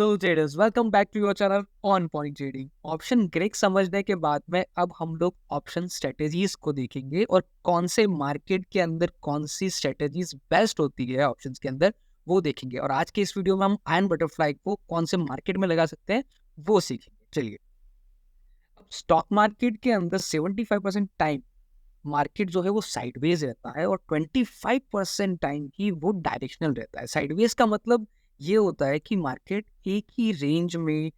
Hello traders, welcome back to your channel on point trading. Option Greeks समझने के बाद में अब हम लोग ऑप्शन स्ट्रेटेजीज को देखेंगे और कौन से मार्केट के अंदर कौन सी स्ट्रेटेजीज बेस्ट होती है ऑप्शंस के अंदर वो देखेंगे। और आज के इस वीडियो में हम आयरन बटरफ्लाई को कौन से मार्केट में लगा सकते हैं वो सीखेंगे। चलिए, अब स्टॉक मार्केट के अंदर 75% टाइम मार्केट जो है वो साइडवेज रहता है और 25% टाइम ही वो डायरेक्शनल रहता है। साइडवेज का मतलब ये होता है कि मार्केट एक ही रेंज में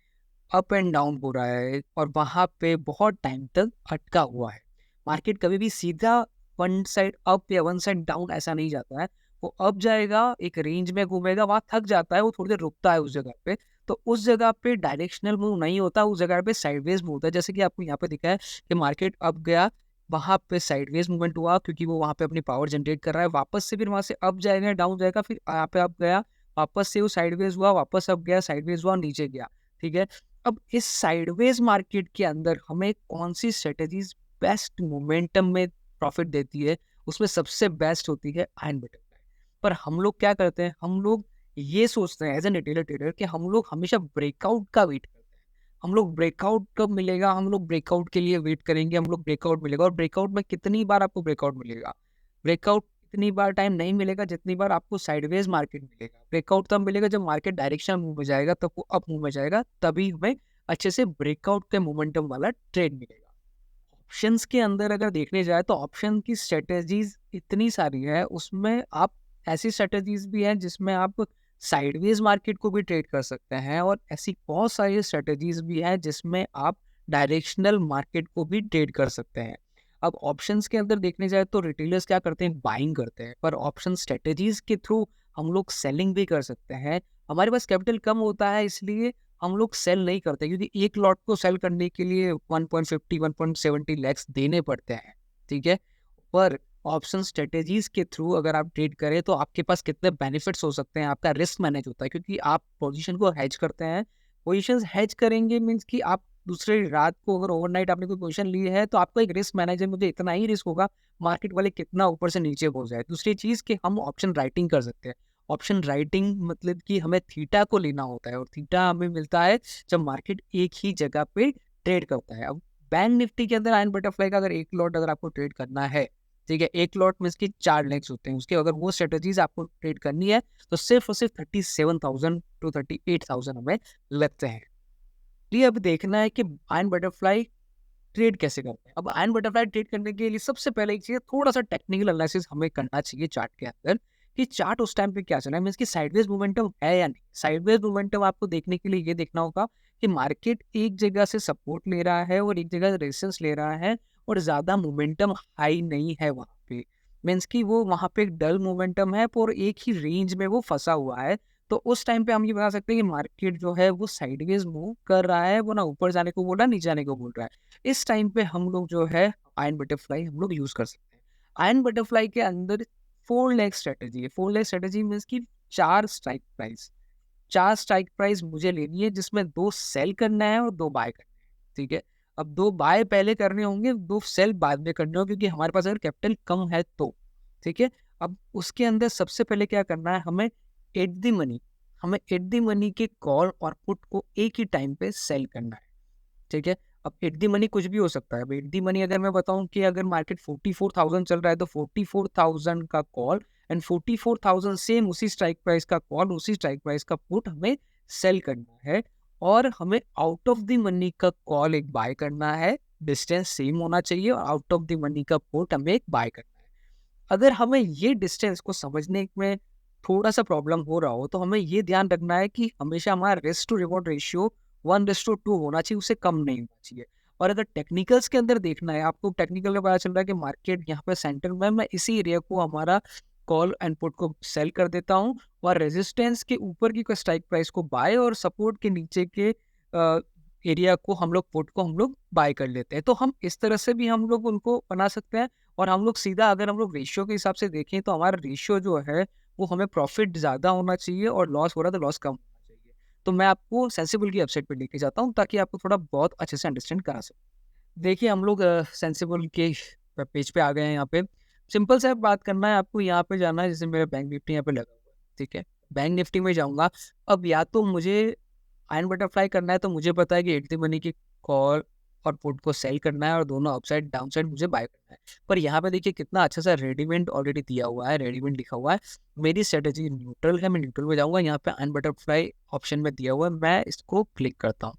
अप एंड डाउन हो रहा है और वहां पे बहुत टाइम तक अटका हुआ है। मार्केट कभी भी सीधा वन साइड अप या वन साइड डाउन ऐसा नहीं जाता है। वो अप जाएगा, एक रेंज में घूमेगा, वहां थक जाता है, वो थोड़ी देर रुकता है उस जगह पे। तो उस जगह पे डायरेक्शनल मूव नहीं होता, उस जगह पे साइडवेज मूव होता है। जैसे कि आपको यहाँ पे दिखा है कि मार्केट अप गया, वहां पे साइडवेज मूवमेंट हुआ क्योंकि वो वहां पे अपनी पावर जनरेट कर रहा है। वापस से फिर वहां से अप जाएगा, डाउन जाएगा, फिर यहाँ पे अप गया, वापस से वो साइडवेज हुआ, वापस अप गया, साइडवेज हुआ, नीचे गया। ठीक है। अब इस साइडवेज मार्केट के अंदर हमें कौन सी स्ट्रेटेजीज बेस्ट मोमेंटम में प्रॉफिट देती है, उसमें सबसे बेस्ट होती है आयरन बटरफ्लाई। पर हम लोग क्या करते हैं, हम लोग ये सोचते हैं एज एन रिटेलर ट्रेडर कि हम लोग हमेशा ब्रेकआउट का वेट करते हैं। हम लोग ब्रेकआउट कब मिलेगा, हम लोग ब्रेकआउट के लिए वेट करेंगे, हम लोग ब्रेकआउट मिलेगा। और ब्रेकआउट में कितनी बार आपको ब्रेकआउट मिलेगा? ब्रेकआउट इतनी बार टाइम नहीं मिलेगा जितनी बार आपको साइडवेज मार्केट मिलेगा। ब्रेकआउट तब मिलेगा जब मार्केट डायरेक्शन मूव में जाएगा, तब वो अप मूव में जाएगा, तभी हमें अच्छे से ब्रेकआउट के मोमेंटम वाला ट्रेड मिलेगा। ऑप्शंस के अंदर अगर देखने जाए तो ऑप्शन की स्ट्रेटेजीज इतनी सारी है, उसमें आप ऐसी स्ट्रेटेजीज भी हैं जिसमें आप साइडवेज मार्केट को भी ट्रेड कर सकते हैं, और ऐसी बहुत सारी स्ट्रेटेजीज भी हैं जिसमें आप डायरेक्शनल मार्केट को भी ट्रेड कर सकते हैं। अब ऑप्शंस के अंदर देखने जाए तो रिटेलर्स क्या करते हैं, बाइंग करते हैं, पर ऑप्शन स्ट्रेटेजीज के थ्रू हम लोग सेलिंग भी कर सकते हैं। हमारे पास कैपिटल कम होता है, इसलिए हम लोग सेल नहीं करते, क्योंकि एक लॉट को सेल करने के लिए 1.50 1.70 लैक्स देने पड़ते हैं। ठीक है। पर ऑप्शन स्ट्रेटेजीज के थ्रू अगर आप ट्रेड करें तो आपके पास कितने बेनिफिट्स हो सकते हैं, आपका रिस्क मैनेज होता है, क्योंकि आप पोजीशन को हेज करते हैं। पोजीशंस हेज करेंगे मीन्स कि आप दूसरे रात को अगर ओवरनाइट आपने कोई पोजीशन ली है तो आपको एक रिस्क मैनेजर, मुझे इतना ही रिस्क होगा मार्केट वाले कितना ऊपर से नीचे हो जाए। दूसरी चीज कि हम ऑप्शन राइटिंग कर सकते हैं। ऑप्शन राइटिंग मतलब कि हमें थीटा को लेना होता है, और थीटा हमें मिलता है जब मार्केट एक ही जगह पे ट्रेड करता है। अब बैंक निफ्टी के अंदर आयरन बटरफ्लाई का अगर एक लॉट अगर आपको ट्रेड करना है, ठीक है, एक लॉट में इसकी 4 लेग्स होते हैं, उसके अगर वो स्ट्रेटेजीज आपको ट्रेड करनी है तो सिर्फ और सिर्फ 37,000 टू 38,000 हमें लगते हैं। ये अब देखना है कि आयरन बटरफ्लाई ट्रेड कैसे करते हैं। अब आयरन बटरफ्लाई ट्रेड करने के लिए सबसे पहले एक चीज, थोड़ा सा टेक्निकल एनालिसिस हमें करना चाहिए चार्ट के अंदर, कि चार्ट उस टाइम पे क्या चल रहा है, मीन्स कि साइडवेज मोमेंटम है या नहीं। साइडवेज मोमेंटम आपको देखने के लिए ये देखना होगा कि मार्केट एक जगह से सपोर्ट ले रहा है और एक जगह रेजिस्टेंस ले रहा है, और ज्यादा मोमेंटम हाई नहीं है वहां पे, मीन्स कि वो वहां पे एक डल मोमेंटम है और एक ही रेंज में वो फंसा हुआ है। तो उस टाइम पे हम ये बता सकते हैं कि मार्केट जो है वो साइडवेज मूव कर रहा है, वो ना ऊपर जाने को बोल रहा है, नीचे जाने को बोल रहा है। इस टाइम पे हम लोग जो है आयरन बटरफ्लाई हम लोग यूज कर सकते हैं। आयरन बटरफ्लाई के अंदर 4 लेग स्ट्रेटेजी है। 4 लेग स्ट्रेटेजी मीन्स की 4 स्ट्राइक प्राइस। 4 स्ट्राइक प्राइस मुझे लेनी है, जिसमें 2 सेल करना है और 2 बाय करना है। ठीक है। अब 2 बाय पहले करने होंगे, 2 सेल बाद में करने होंगे, क्योंकि हमारे पास अगर कैपिटल कम है तो। ठीक है। अब उसके अंदर सबसे पहले क्या करना है, हमें एट द मनी हमें एट द मनी के कॉल और पुट को एक ही टाइम पे सेल करना है। ठीक है। अब एट दी मनी कुछ भी हो सकता है। एट दी मनी अगर मैं बताऊं कि अगर मार्केट 44,000 चल रहा है तो 44,000 का कॉल एंड 44,000 सेम उसी स्ट्राइक प्राइस का कॉल, उसी स्ट्राइक प्राइस का पुट हमें सेल करना है। और हमें आउट ऑफ द मनी का कॉल एक बाय करना है, डिस्टेंस सेम होना चाहिए, और आउट ऑफ द मनी का पुट हमें एक बाय करना है। अगर हमें ये डिस्टेंस को समझने में थोड़ा सा प्रॉब्लम हो रहा हो तो हमें ये ध्यान रखना है कि हमेशा हमारा रिस्क टू रिवॉर्ड रेशियो 1:2 होना चाहिए, उससे कम नहीं होना चाहिए। और अगर टेक्निकल्स के अंदर देखना है, आपको टेक्निकल में पता चल रहा है कि मार्केट यहाँ पे सेंटर में, मैं इसी एरिया को हमारा कॉल एंड पुट को सेल कर देता हूँ, और रेजिस्टेंस के ऊपर की स्ट्राइक प्राइस को बाय, और सपोर्ट के नीचे के एरिया को हम लोग पुट को हम लोग बाय कर लेते हैं। तो हम इस तरह से भी हम लोग उनको बना सकते हैं। और हम लोग सीधा अगर हम लोग रेशियो के हिसाब से देखें तो हमारा रेशियो जो है वो हमें प्रॉफिट ज़्यादा होना चाहिए, और लॉस हो रहा है तो लॉस कम होना चाहिए। तो मैं आपको सेंसिबल की वेबसाइट पे लेके जाता हूँ ताकि आपको थोड़ा बहुत अच्छे से अंडरस्टैंड करा सकूँ। देखिए, हम लोग सेंसिबल के पेज पे आ गए हैं। यहाँ पे सिंपल सा बात करना है आपको, यहाँ पे जाना है, जैसे मेरा बैंक निफ्टी यहाँ पे लगा हुआ है। ठीक है। बैंक निफ्टी में जाऊँगा। अब या तो मुझे आयन बटरफ्लाई करना है तो मुझे पता है कि एट द मनी की कॉल और पुट को सेल करना है और दोनों अपसाइड डाउन साइड मुझे बाय करना है। पर यहाँ पे देखिए कितना अच्छा सा रेडीमेड ऑलरेडी दिया हुआ है, रेडीमेड लिखा हुआ है। मेरी स्ट्रेटेजी न्यूट्रल है, मैं न्यूट्रल में जाऊँगा। यहाँ पे आयन बटरफ्लाई ऑप्शन में दिया हुआ है, मैं इसको क्लिक करता हूँ।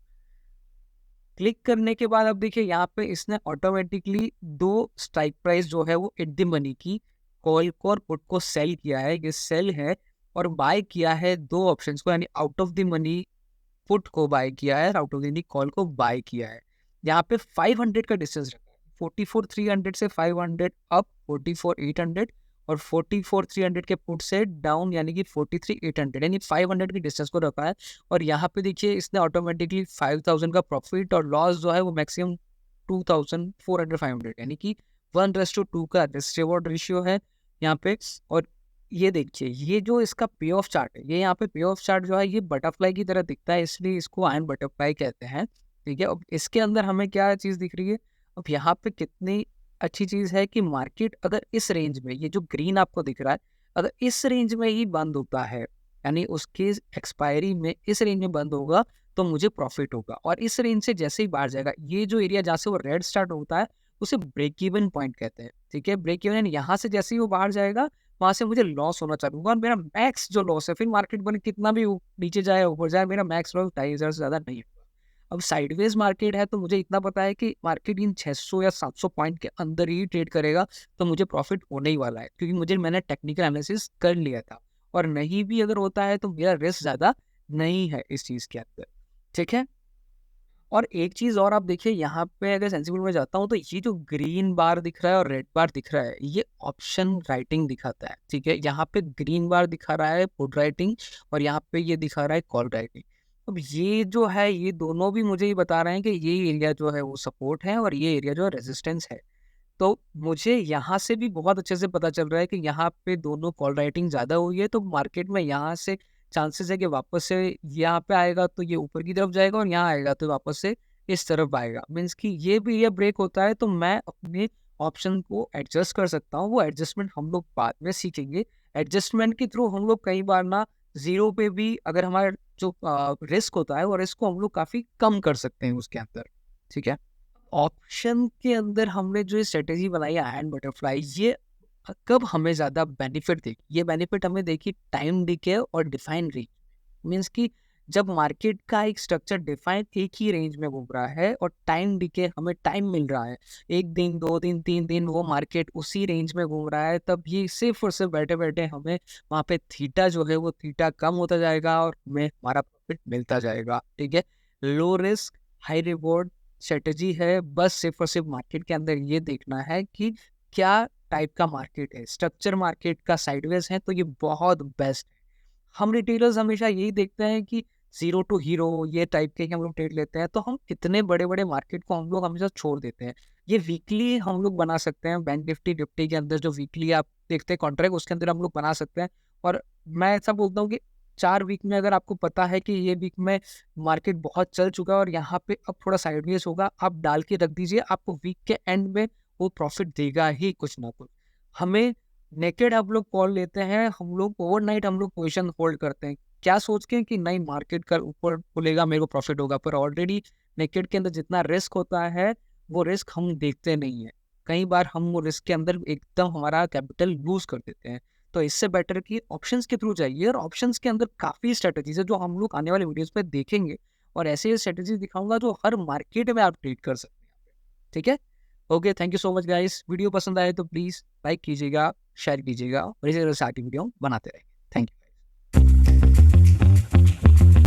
क्लिक करने के बाद अब देखिए यहाँ पे इसने ऑटोमेटिकली 2 स्ट्राइक प्राइस जो है वो एट द मनी की कॉल को और पुट को सेल किया है, ये सेल है। और बाय किया है 2 ऑप्शंस को, यानी out of the money put को बाय किया है और out of the money call को बाय किया है। यहाँ पे 500 का डिस्टेंस रखा है, 44,300 से 500 अप, 44,800 और 44,300 के पुट से डाउन यानी कि 43,800, यानी 500 की डिस्टेंस को रखा है। और यहाँ पे देखिए इसने ऑटोमेटिकली 5,000 का प्रॉफिट और लॉस जो है वो मैक्सिमम 2,400 500, यानी कि 1:2 का रिस्क रिवॉर्ड रेशियो है यहाँ पे। और ये देखिए ये जो इसका पे ऑफ चार्ट है, ये यहाँ पे पे ऑफ चार्ट जो है ये बटरफ्लाई की तरह दिखता है, इसलिए इसको आयन बटरफ्लाई कहते हैं। ठीक है, अब इसके अंदर हमें क्या चीज़ दिख रही है, अब यहाँ पे कितनी अच्छी चीज़ है कि मार्केट अगर इस रेंज में, ये जो ग्रीन आपको दिख रहा है, अगर इस रेंज में ही बंद होता है, यानी उसके एक्सपायरी में इस रेंज में बंद होगा तो मुझे प्रॉफिट होगा। और इस रेंज से जैसे ही बाहर जाएगा, ये जो एरिया जहाँ से वो रेड स्टार्ट होता है उसे ब्रेक इवन पॉइंट कहते हैं। ठीक है, ब्रेक इवन यहाँ से जैसे ही वो बाहर जाएगा वहाँ से मुझे लॉस होना चालू होगा और मेरा मैक्स जो लॉस है, फिर मार्केट बने कितना भी नीचे जाए ऊपर जाए, मेरा मैक्स लॉस 2,500 से ज़्यादा नहीं होगा। अब साइडवेज मार्केट है तो मुझे इतना पता है कि मार्केट इन 600 या 700 पॉइंट के अंदर ही ट्रेड करेगा, तो मुझे प्रॉफिट होने ही वाला है, क्योंकि मैंने टेक्निकल एनालिसिस कर लिया था। और नहीं भी अगर होता है तो मेरा रिस्क ज़्यादा नहीं है इस चीज़ के अंदर। ठीक है, और एक चीज़ और आप देखिए यहाँ पे अगर सेंसिबल में जाता हूँ तो ये जो ग्रीन बार दिख रहा है और रेड बार दिख रहा है, ये ऑप्शन राइटिंग दिखाता है। ठीक है, यहाँ पे ग्रीन बार दिखा रहा है पुट राइटिंग और यहाँ पे ये दिखा रहा है कॉल राइटिंग। अब ये जो है ये दोनों भी मुझे ये बता रहे हैं कि ये एरिया जो है वो सपोर्ट है और ये एरिया जो है रेजिस्टेंस है। तो मुझे यहाँ से भी बहुत अच्छे से पता चल रहा है कि यहाँ पे दोनों कॉल राइटिंग ज़्यादा हुई है, तो मार्केट में यहाँ से चांसेस है कि वापस से यहाँ पे आएगा तो ये ऊपर की तरफ जाएगा और यहाँ आएगा तो वापस से इस तरफ आएगा। मीन्स कि ये भी ये ब्रेक होता है तो मैं अपने ऑप्शन को एडजस्ट कर सकता हूँ। वो एडजस्टमेंट हम लोग बाद में सीखेंगे। एडजस्टमेंट के थ्रू हम लोग कई बार ना ज़ीरो पे भी अगर हमारा जो रिस्क होता है वो रिस्क को हम लोग काफ़ी कम कर सकते हैं उसके अंदर। ठीक है, ऑप्शन के अंदर हमने जो ये स्ट्रेटेजी बनाई है हैंड बटरफ्लाई, ये कब हमें ज़्यादा बेनिफिट देगी? ये बेनिफिट हमें देगी टाइम डिके और डिफाइन रेंज। मीन्स कि जब मार्केट का एक स्ट्रक्चर डिफाइन एक ही रेंज में घूम रहा है और टाइम डिके हमें टाइम मिल रहा है, 1 दिन 2 दिन 3 दिन वो मार्केट उसी रेंज में घूम रहा है, तब ये सिर्फ और सिर्फ बैठे बैठे हमें वहाँ पे थीटा जो है वो थीटा कम होता जाएगा और हमें हमारा प्रॉफिट मिलता जाएगा। ठीक है, low risk high reward strategy है। बस सिर्फ और सिर्फ मार्केट के अंदर ये देखना है कि क्या टाइप का मार्केट है। स्ट्रक्चर मार्केट का साइडवेज है तो ये बहुत बेस्ट है। हम रिटेलर्स हमेशा यही देखते हैं कि ज़ीरो टू हीरो ये टाइप के ही हम लोग ट्रेड लेते हैं, तो हम इतने बड़े बड़े मार्केट को हम लोग हमेशा छोड़ देते हैं। ये वीकली हम लोग बना सकते हैं, बैंक निफ्टी के अंदर जो वीकली आप देखते हैं कॉन्ट्रैक्ट, उसके अंदर हम लोग बना सकते हैं। और मैं ऐसा बोलता हूँ कि 4 वीक में अगर आपको पता है कि ये वीक में मार्केट बहुत चल चुका है और यहाँ पे अब थोड़ा साइडवेज होगा, आप डाल के रख दीजिए, आपको वीक के एंड में वो प्रॉफिट देगा ही कुछ ना कुछ। हमें नेकेड हम लोग कॉल लेते हैं, हम लोग ओवरनाइट हम लोग पोजीशन होल्ड करते हैं, क्या सोच के कि नहीं मार्केट का ऊपर खुलेगा मेरे को प्रॉफिट होगा, पर ऑलरेडी नेकेड के अंदर जितना रिस्क होता है वो रिस्क हम देखते नहीं है। कई बार हम वो रिस्क के अंदर एकदम हमारा कैपिटल लूज कर देते हैं। तो इससे बेटर कि ऑप्शंस के थ्रू जाइए, और ऑप्शंस के अंदर काफ़ी स्ट्रेटजीज है जो हम लोग आने वाले वीडियोस पे देखेंगे, और ऐसे स्ट्रेटजीज दिखाऊंगा जो हर मार्केट में आप ट्रेड कर सकते हैं। ठीक है, okay, thank you so much guys. Video पसंद आए तो प्लीज़ लाइक कीजिएगा, शेयर कीजिएगा और इसी तरह से आगे वीडियो बनाते रहेंगे।